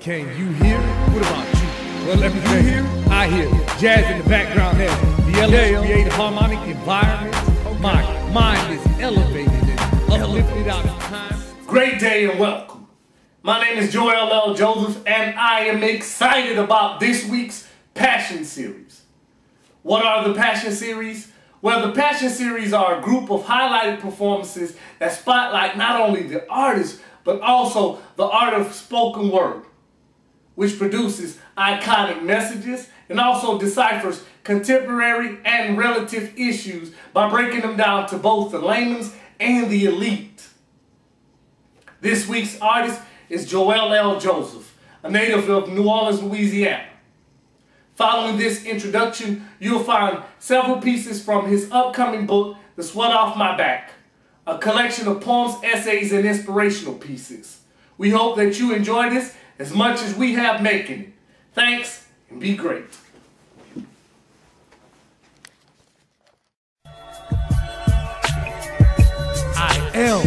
Can you hear it? What about you? Well, let me hear it. I hear it. Jazz in the background there. The elements create a harmonic environment. My mind is elevated and uplifted out of time. Great day and welcome. My name is Joel L. Joseph, and I am excited about this week's Passion Series. What are the Passion Series? Well, the Passion Series are a group of highlighted performances that spotlight not only the artist, but also the art of spoken word, which produces iconic messages and also deciphers contemporary and relative issues by breaking them down to both the layman's and the elite. This week's artist is Joel L. Joseph, a native of New Orleans, Louisiana. Following this introduction, you'll find several pieces from his upcoming book, The Sweat Off My Back, a collection of poems, essays, and inspirational pieces. We hope that you enjoy this as much as we have making it. Thanks, and be great. I am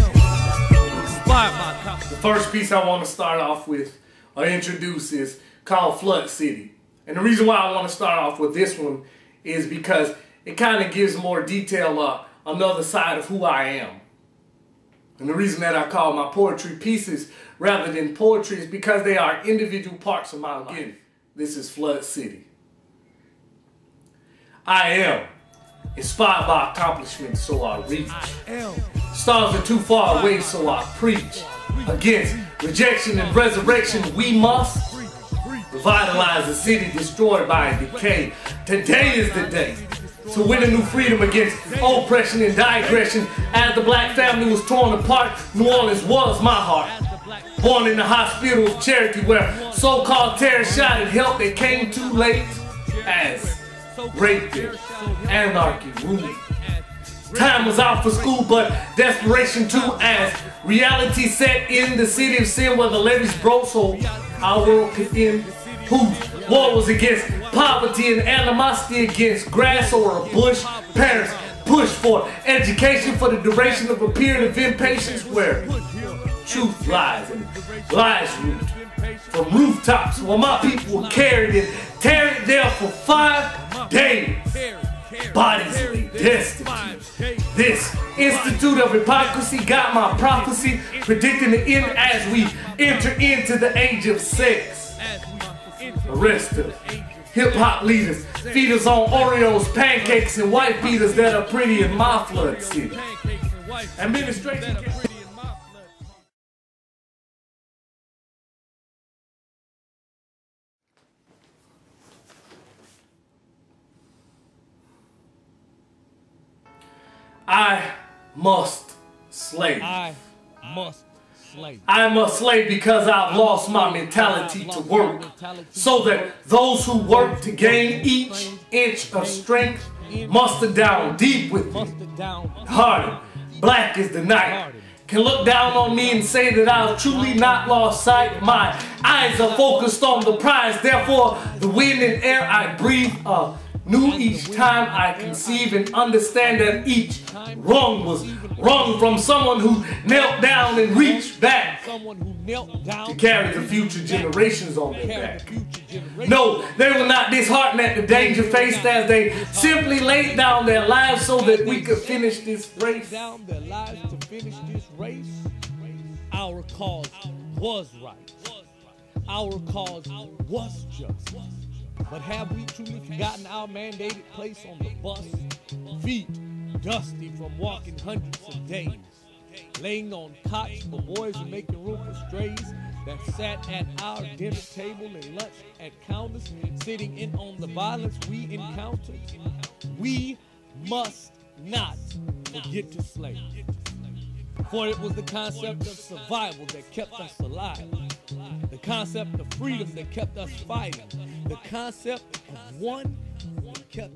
inspired by confidence. The first piece I want to start off with or introduce is called Flood City. And the reason why I want to start off with this one is because it kind of gives more detail another side of who I am. And the reason that I call my poetry pieces rather than poetry is because they are individual parts of my life. This is Flood City. I am inspired by accomplishments, so I reach. Stars are too far away, so I preach. Against rejection and resurrection, we must revitalize a city destroyed by decay. Today is the day to win a new freedom against oppression and digression. As the black family was torn apart, New Orleans was my heart. Born in the hospital of charity where so-called terrorists shot at help that came too late as rape and anarchy ruled. Time was out for school, but desperation too, as reality set in the city of sin where the levees broke so our world could end. Whose war was against poverty and animosity against grass or a bush. Parents push for education for the duration of a period of impatience where truth lies and lies root. From rooftops where my people were carried and tarried there for 5 days. Bodies lay destitute. This institute of hypocrisy got my prophecy predicting the end as we enter into the age of sex. Arrest of hip-hop leaders, feed us on Oreos, pancakes, and white beaters that are pretty in my flood city. Administration can pretty in my flood. I must slay. I must slay. I must slay because I've lost my mentality to work, so that those who work to gain each inch of strength muster down deep with me. Harder, black is the night, can look down on me and say that I've truly not lost sight. My eyes are focused on the prize, therefore the wind and air I breathe are new each time I conceive and understand that each wrong was wrong from someone who knelt down and reached back to carry the future generations on their back. No, they were not disheartened at the danger faced as they simply laid down their lives so that we could finish this race. Our cause was right. Our cause was just. But have we truly forgotten our mandated place on the bus? Feet dusty from walking hundreds of days, laying on cots for boys and making room for strays that sat at our dinner table and lunch at counters, sitting in on the violence we encountered. We must not forget to slay. For it was the concept of survival that kept us alive. The concept of freedom that kept us fighting. The concept of one that kept